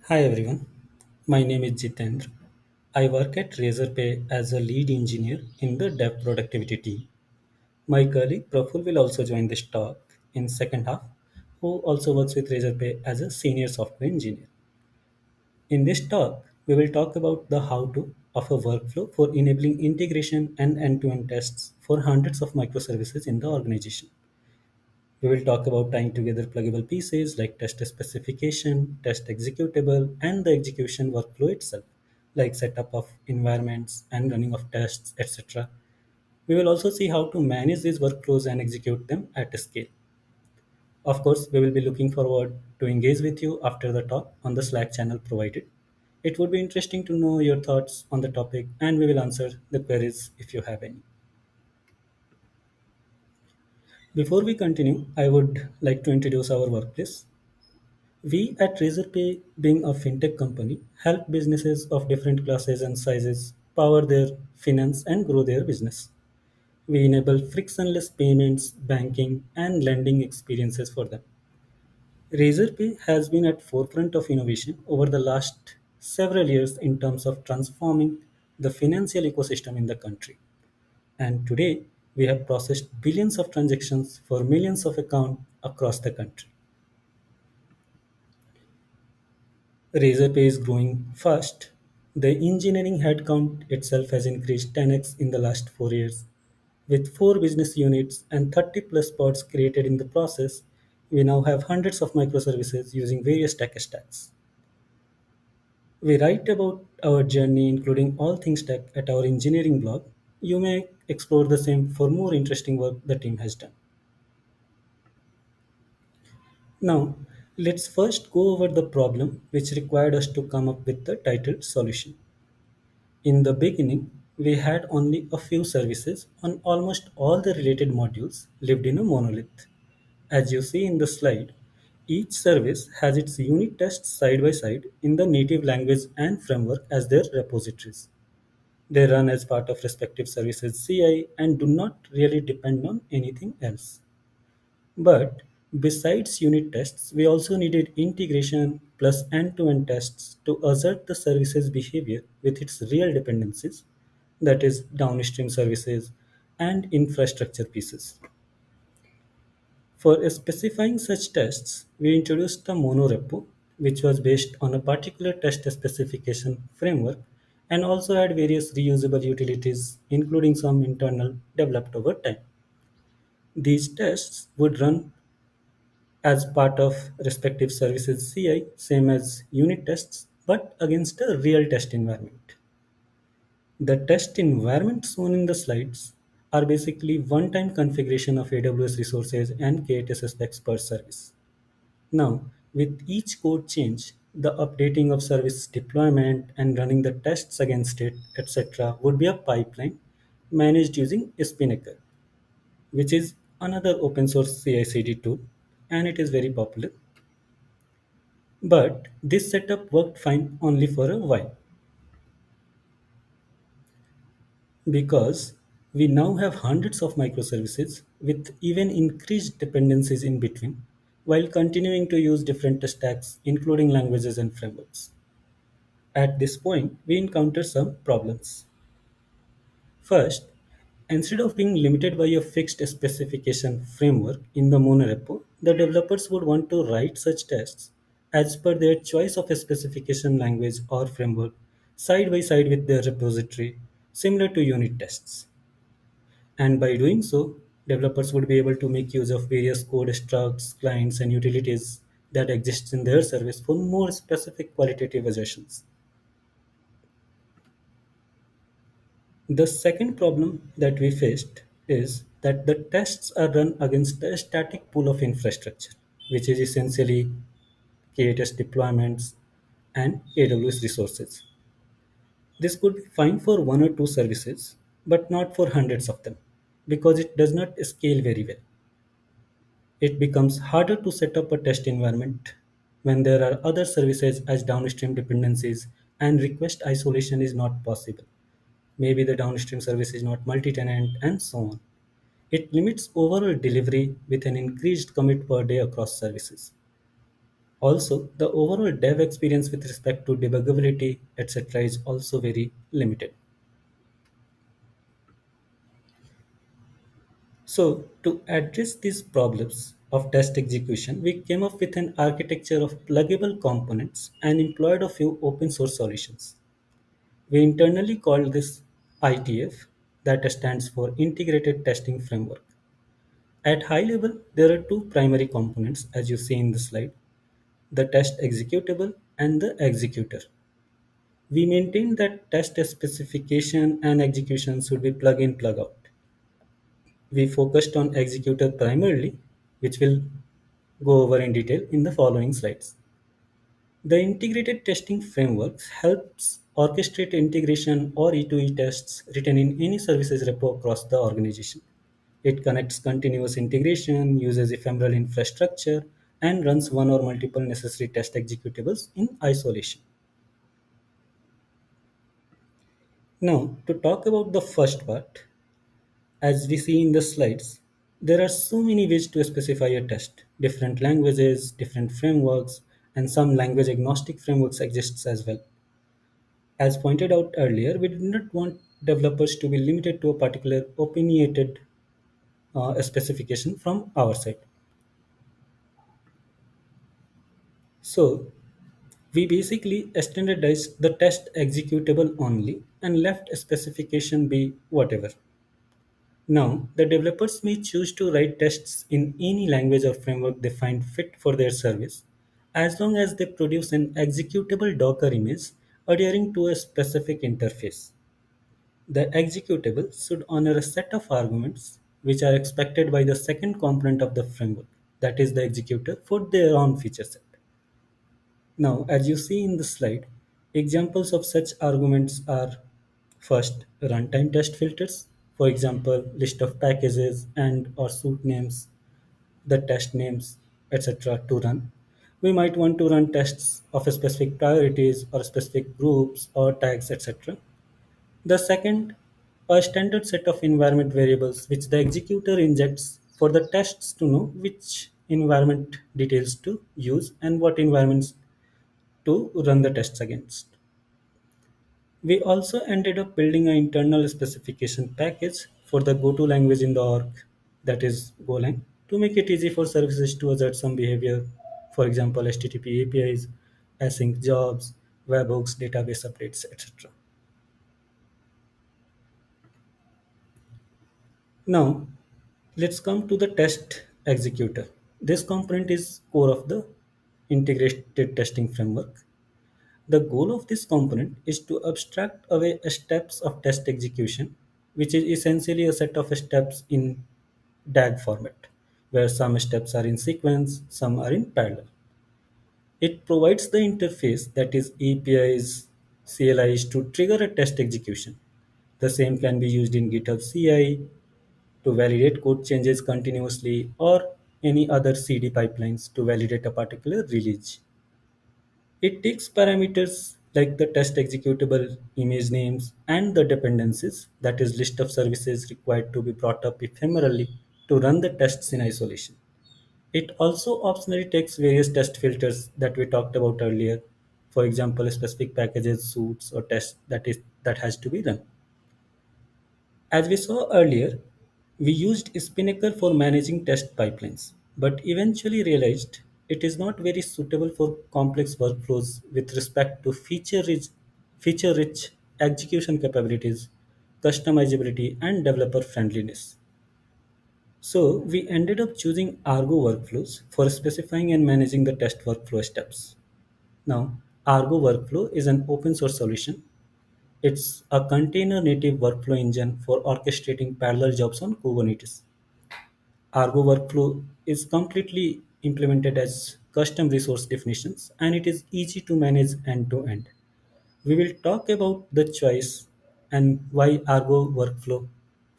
Hi everyone, my name is Jitendra. I work at Razorpay as a lead engineer in the dev productivity team. My colleague Praful will also join this talk in second half, who also works with Razorpay as a senior software engineer. In this talk, we will talk about the how-to of a workflow for enabling integration and end-to-end tests for hundreds of microservices in the organization. We will talk about tying together pluggable pieces like test specification, test executable, and the execution workflow itself, like setup of environments and running of tests, etc. We will also see how to manage these workflows and execute them at a scale. Of course, we will be looking forward to engage with you after the talk on the Slack channel provided. It would be interesting to know your thoughts on the topic, and we will answer the queries if you have any. Before we continue, I would like to introduce our workplace. We at Razorpay, being a fintech company, help businesses of different classes and sizes power their finance and grow their business. We enable frictionless payments, banking, and lending experiences for them. Razorpay has been at forefront of innovation over the last several years in terms of transforming the financial ecosystem in the country. And today, we have processed billions of transactions for millions of accounts across the country. Razorpay is growing fast. The engineering headcount itself has increased 10x in the last 4 years. With 4 business units and 30 plus pods created in the process, we now have hundreds of microservices using various tech stacks. We write about our journey, including all things tech, at our engineering blog. You may explore the same for more interesting work the team has done. Now, let's first go over the problem which required us to come up with the titled solution. In the beginning, we had only a few services and almost all the related modules lived in a monolith. As you see in the slide, each service has its unit tests side by side in the native language and framework as their repositories. They run as part of respective services CI and do not really depend on anything else. But besides unit tests, we also needed integration plus end-to-end tests to assert the service's behavior with its real dependencies, that is, downstream services and infrastructure pieces. For specifying such tests, we introduced the monorepo, which was based on a particular test specification framework and also had various reusable utilities, including some internal developed over time. These tests would run as part of respective services CI, same as unit tests, but against a real test environment. The test environments shown in the slides are basically one-time configuration of AWS resources and K8s specs per service. Now, with each code change, the updating of service deployment and running the tests against it, etc., would be a pipeline managed using Spinnaker, which is another open source CI/CD tool, and it is very popular. But this setup worked fine only for a while because we now have hundreds of microservices with even increased dependencies in between while continuing to use different stacks, including languages and frameworks. At this point, we encounter some problems. First, instead of being limited by a fixed specification framework in the monorepo, the developers would want to write such tests as per their choice of a specification language or framework side by side with their repository, similar to unit tests. And by doing so, developers would be able to make use of various code structs, clients, and utilities that exist in their service for more specific qualitative assertions. The second problem that we faced is that the tests are run against a static pool of infrastructure, which is essentially K8s deployments and AWS resources. This could be fine for one or two services, but not for hundreds of them, because it does not scale very well. It becomes harder to set up a test environment when there are other services as downstream dependencies and request isolation is not possible. Maybe the downstream service is not multi-tenant and so on. It limits overall delivery with an increased commit per day across services. Also, the overall dev experience with respect to debuggability, etc., is also very limited. So, to address these problems of test execution, we came up with an architecture of pluggable components and employed a few open source solutions. We internally called this ITF, that stands for Integrated Testing Framework. At high level, there are two primary components as you see in the slide, the test executable and the executor. We maintain that test specification and execution should be plug in, plug out. We focused on executor primarily, which we'll go over in detail in the following slides. The integrated testing framework helps orchestrate integration or E2E tests written in any services repo across the organization. It connects continuous integration, uses ephemeral infrastructure, and runs one or multiple necessary test executables in isolation. Now, to talk about the first part, as we see in the slides, there are so many ways to specify a test. Different languages, different frameworks, and some language agnostic frameworks exists as well. As pointed out earlier, we did not want developers to be limited to a particular opinionated specification from our side. So we basically standardized the test executable only and left specification be whatever. Now, the developers may choose to write tests in any language or framework they find fit for their service, as long as they produce an executable Docker image adhering to a specific interface. The executable should honor a set of arguments which are expected by the second component of the framework, that is, the executor, for their own feature set. Now, as you see in the slide, examples of such arguments are first, runtime test filters, for example, list of packages and or suite names, the test names, etc. to run. We might want to run tests of a specific priorities or specific groups or tags, etc. The second, a standard set of environment variables which the executor injects for the tests to know which environment details to use and what environments to run the tests against. We also ended up building an internal specification package for the go-to language in the org, that is Golang, to make it easy for services to assert some behavior, for example, HTTP APIs, async jobs, webhooks, database updates, etc. Now, let's come to the test executor. This component is core of the integrated testing framework. The goal of this component is to abstract away steps of test execution, which is essentially a set of steps in DAG format, where some steps are in sequence, some are in parallel. It provides the interface, that is APIs, CLIs, to trigger a test execution. The same can be used in GitHub CI to validate code changes continuously or any other CD pipelines to validate a particular release. It takes parameters like the test executable image names and the dependencies, that is list of services required to be brought up ephemerally to run the tests in isolation. It also optionally takes various test filters that we talked about earlier. For example, specific packages, suits, or tests that has to be run. As we saw earlier, we used Spinnaker for managing test pipelines, but eventually realized it is not very suitable for complex workflows with respect to feature-rich execution capabilities, customizability, and developer friendliness. So we ended up choosing Argo workflows for specifying and managing the test workflow steps. Now, Argo workflow is an open source solution. It's a container native workflow engine for orchestrating parallel jobs on Kubernetes. Argo workflow is completely implemented as custom resource definitions and it is easy to manage end to end. We will talk about the choice and why Argo workflow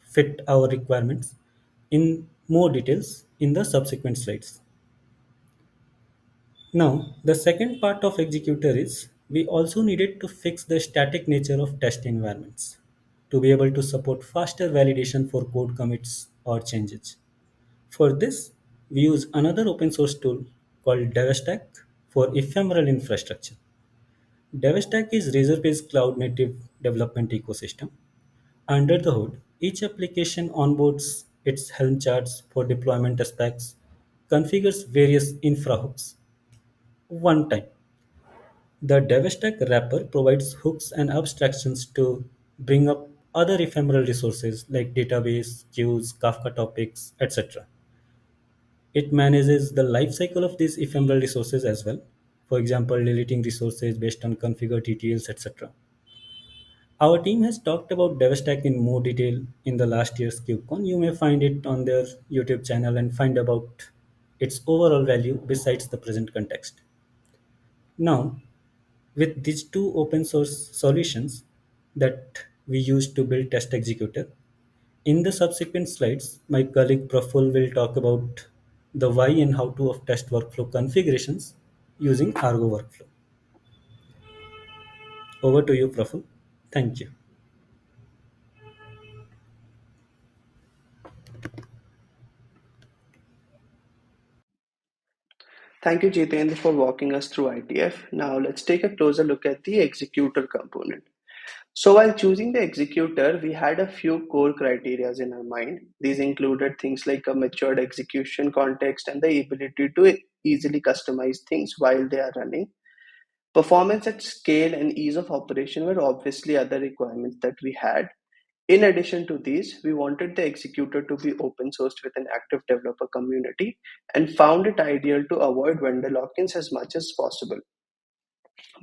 fit our requirements in more details in the subsequent slides. Now, the second part of executor is we also needed to fix the static nature of test environments to be able to support faster validation for code commits or changes. For this, we use another open source tool called Devstack for ephemeral infrastructure. Devstack is Razorpay's cloud-native development ecosystem. Under the hood, each application onboards its Helm charts for deployment aspects, configures various infra hooks. One time, the Devstack wrapper provides hooks and abstractions to bring up other ephemeral resources like database, queues, Kafka topics, etc. It manages the lifecycle of these ephemeral resources as well. For example, deleting resources based on configured TTLs, etc. Our team has talked about Devstack in more detail in the last year's KubeCon. You may find it on their YouTube channel and find about its overall value besides the present context. Now, with these two open source solutions that we use to build test executor, in the subsequent slides, my colleague Praful will talk about the why and how to of test workflow configurations using Argo workflow. Over to you, Praful. Thank you. Thank you, Jitendra, for walking us through ITF. Now let's take a closer look at the executor component. So while choosing the executor, we had a few core criteria in our mind. These included things like a matured execution context and the ability to easily customize things while they are running. Performance at scale and ease of operation were obviously other requirements that we had. In addition to these, we wanted the executor to be open sourced with an active developer community and found it ideal to avoid vendor lock-ins as much as possible.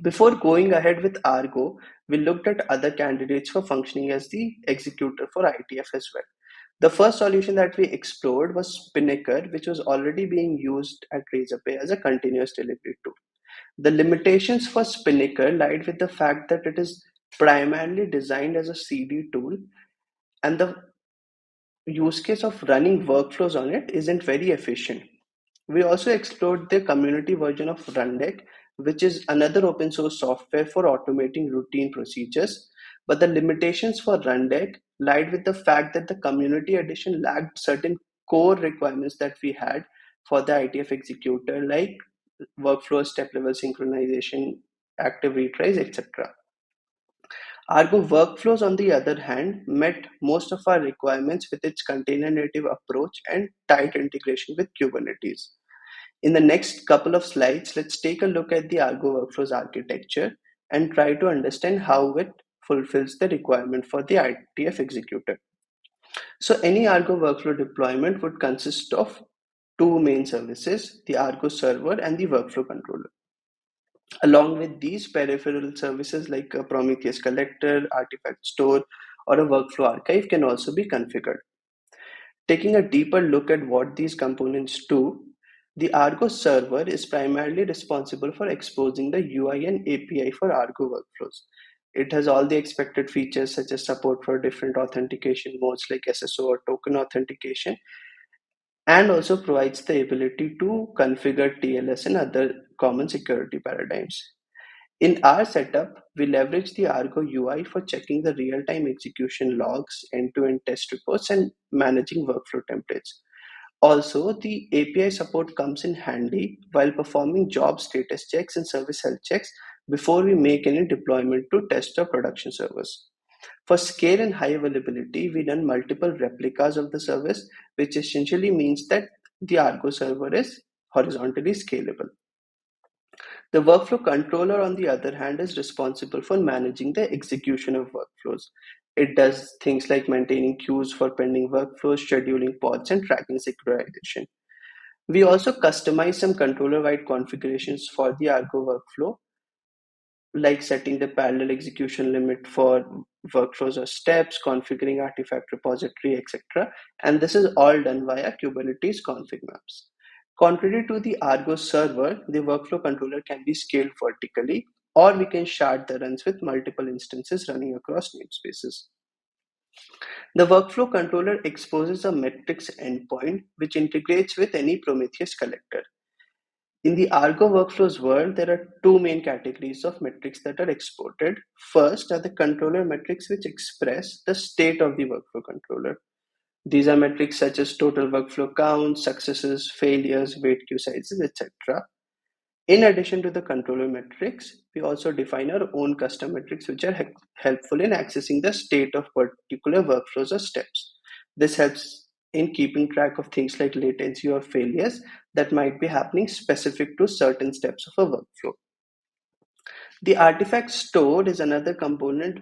Before going ahead with Argo, we looked at other candidates for functioning as the executor for ITF as well. The first solution that we explored was Spinnaker, which was already being used at Razorpay as a continuous delivery tool. The limitations for Spinnaker lied with the fact that it is primarily designed as a CD tool, and the use case of running workflows on it isn't very efficient. We also explored the community version of Rundeck, which is another open source software for automating routine procedures. But the limitations for Rundeck lied with the fact that the community edition lacked certain core requirements that we had for the ITF executor, like workflow, step level synchronization, active retries, etc. Argo Workflows, on the other hand, met most of our requirements with its container native approach and tight integration with Kubernetes. In the next couple of slides, let's take a look at the Argo Workflows architecture and try to understand how it fulfills the requirement for the ITF executor. So any Argo workflow deployment would consist of two main services, the Argo server and the workflow controller. Along with these peripheral services like a Prometheus collector, artifact store, or a workflow archive can also be configured. Taking a deeper look at what these components do, the Argo server is primarily responsible for exposing the UI and API for Argo workflows. It has all the expected features such as support for different authentication modes like SSO or token authentication, and also provides the ability to configure TLS and other common security paradigms. In our setup, we leverage the Argo UI for checking the real-time execution logs, end-to-end test reports, and managing workflow templates. Also, the API support comes in handy while performing job status checks and service health checks before we make any deployment to test our production servers. For scale and high availability, we run multiple replicas of the service, which essentially means that the Argo server is horizontally scalable. The workflow controller, on the other hand, is responsible for managing the execution of workflows. It does things like maintaining queues for pending workflows, scheduling pods, and tracking synchronization. We also customize some controller-wide configurations for the Argo workflow, like setting the parallel execution limit for workflows or steps, configuring artifact repository, etc. And this is all done via Kubernetes config maps. Contrary to the Argo server, the workflow controller can be scaled vertically, or we can shard the runs with multiple instances running across namespaces. The workflow controller exposes a metrics endpoint, which integrates with any Prometheus collector. In the Argo workflows world, there are two main categories of metrics that are exported. First are the controller metrics, which express the state of the workflow controller. These are metrics such as total workflow counts, successes, failures, wait queue sizes, etc. In addition to the controller metrics, we also define our own custom metrics which are helpful in accessing the state of particular workflows or steps. This helps in keeping track of things like latency or failures that might be happening specific to certain steps of a workflow. The artifact stored is another component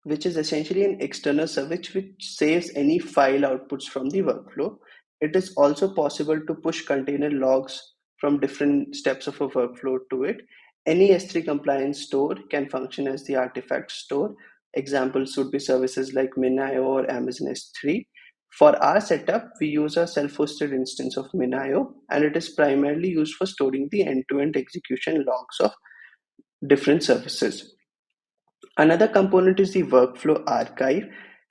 which is essentially an external service which saves any file outputs from the workflow. It is also possible to push container logs from different steps of a workflow to it. Any S3 compliant store can function as the artifact store. Examples would be services like MinIO or Amazon S3. For our setup, we use a self-hosted instance of MinIO, and it is primarily used for storing the end-to-end execution logs of different services. Another component is the workflow archive,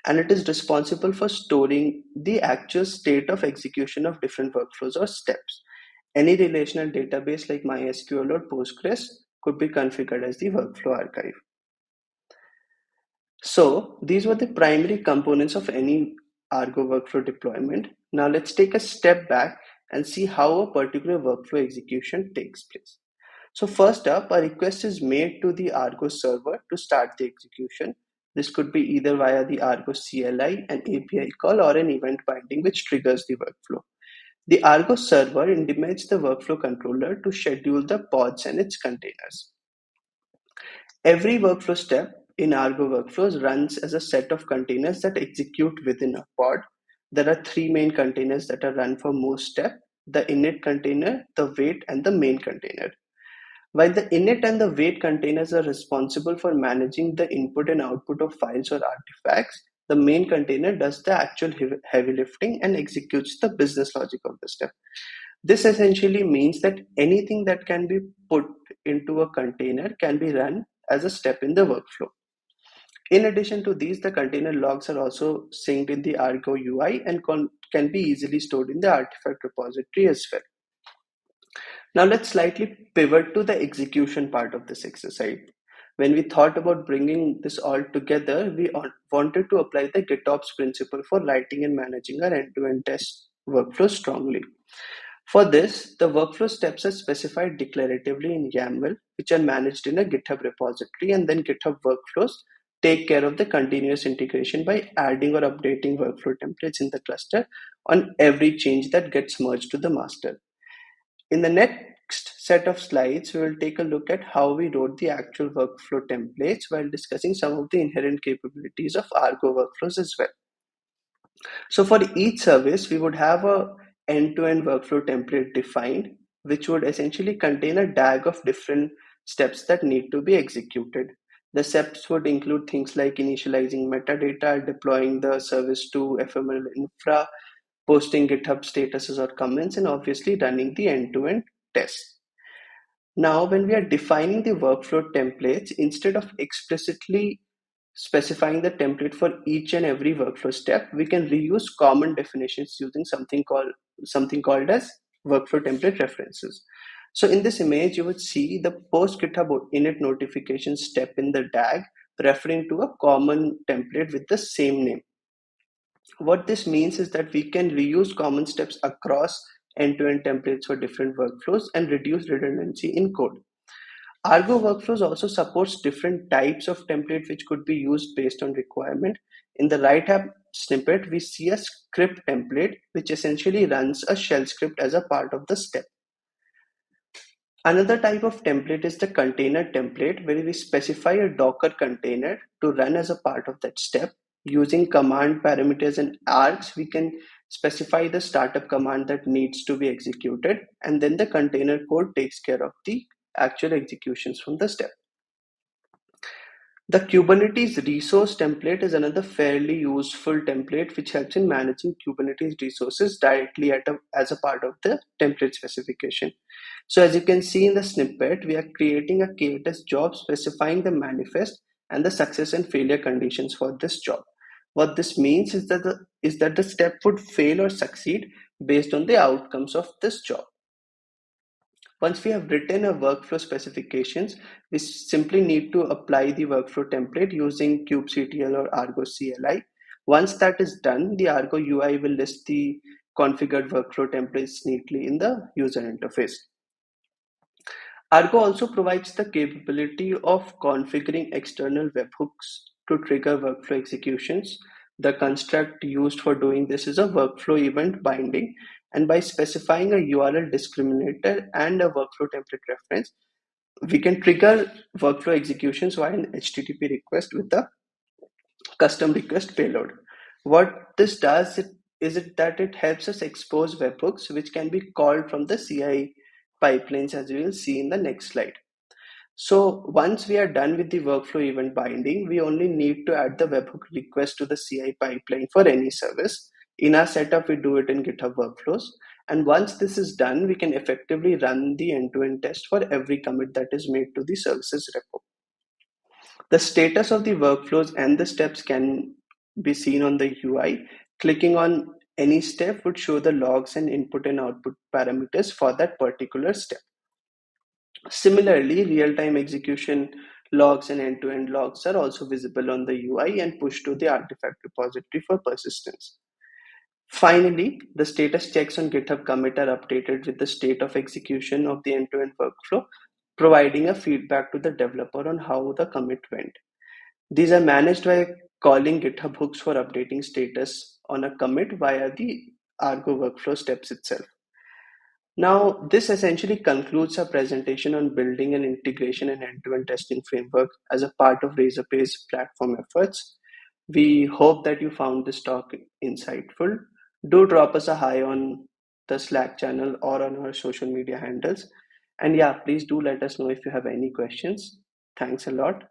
and it is responsible for storing the actual state of execution of different workflows or steps. Any relational database like MySQL or Postgres could be configured as the workflow archive. So these were the primary components of any Argo workflow deployment. Now let's take a step back and see how a particular workflow execution takes place. So first up, a request is made to the Argo server to start the execution. This could be either via the Argo CLI, an API call, or an event binding which triggers the workflow. The Argo server intimates the workflow controller to schedule the pods and its containers. Every workflow step in Argo workflows runs as a set of containers that execute within a pod. There are three main containers that are run for most steps: the init container, the wait, and the main container. While the init and the wait containers are responsible for managing the input and output of files or artifacts, the main container does the actual heavy lifting and executes the business logic of the step. This essentially means that anything that can be put into a container can be run as a step in the workflow. In addition to these, the container logs are also synced in the Argo UI and can be easily stored in the artifact repository as well. Now let's slightly pivot to the execution part of this exercise. When we thought about bringing this all together, we wanted to apply the GitOps principle for writing and managing our end-to-end test workflow strongly. For this, the workflow steps are specified declaratively in YAML, which are managed in a GitHub repository, and then GitHub workflows take care of the continuous integration by adding or updating workflow templates in the cluster on every change that gets merged to the master. In the next set of slides, we will take a look at how we wrote the actual workflow templates while discussing some of the inherent capabilities of Argo workflows as well. So for each service, we would have a end-to-end workflow template defined, which would essentially contain a DAG of different steps that need to be executed. The steps would include things like initializing metadata, deploying the service to ephemeral infra, posting GitHub statuses or comments, and obviously running the end-to-end tests. Now, when we are defining the workflow templates, instead of explicitly specifying the template for each and every workflow step, we can reuse common definitions using something called as workflow template references. So in this image, you would see the post GitHub init notification step in the DAG referring to a common template with the same name. What this means is that we can reuse common steps across end-to-end templates for different workflows and reduce redundancy in code. Argo workflows also supports different types of template which could be used based on requirement. In the right-hand snippet, we see a script template which essentially runs a shell script as a part of the step. Another type of template is the container template, where we specify a Docker container to run as a part of that step. Using command parameters and args, we can specify the startup command that needs to be executed, and then the container code takes care of the actual executions from the step. The Kubernetes resource template is another fairly useful template which helps in managing Kubernetes resources directly as a part of the template specification. So as you can see in the snippet, we are creating a KTest job specifying the manifest and the success and failure conditions for this job. What this means is that the step would fail or succeed based on the outcomes of this job. Once we have written a workflow specifications, we simply need to apply the workflow template using kubectl or Argo CLI. Once that is done, the Argo UI will list the configured workflow templates neatly in the user interface. Argo also provides the capability of configuring external webhooks to trigger workflow executions. The construct used for doing this is a workflow event binding, and by specifying a URL discriminator and a workflow template reference, we can trigger workflow executions via an HTTP request with the custom request payload. What this does is it that it helps us expose webhooks which can be called from the CI pipelines, as we will see in the next slide. So once we are done with the workflow event binding, we only need to add the webhook request to the CI pipeline for any service. In our setup, we do it in GitHub Workflows. And once this is done, we can effectively run the end-to-end test for every commit that is made to the services repo. The status of the workflows and the steps can be seen on the UI. Clicking on any step would show the logs and input and output parameters for that particular step. Similarly, real-time execution logs and end-to-end logs are also visible on the UI and pushed to the artifact repository for persistence. Finally, the status checks on GitHub commit are updated with the state of execution of the end-to-end workflow, providing a feedback to the developer on how the commit went. These are managed by calling GitHub hooks for updating status on a commit via the Argo workflow steps itself. Now, this essentially concludes our presentation on building an integration and end-to-end testing framework as a part of Razorpay's platform efforts. We hope that you found this talk insightful. Do drop us a hi on the Slack channel or on our social media handles. And yeah, please do let us know if you have any questions. Thanks a lot.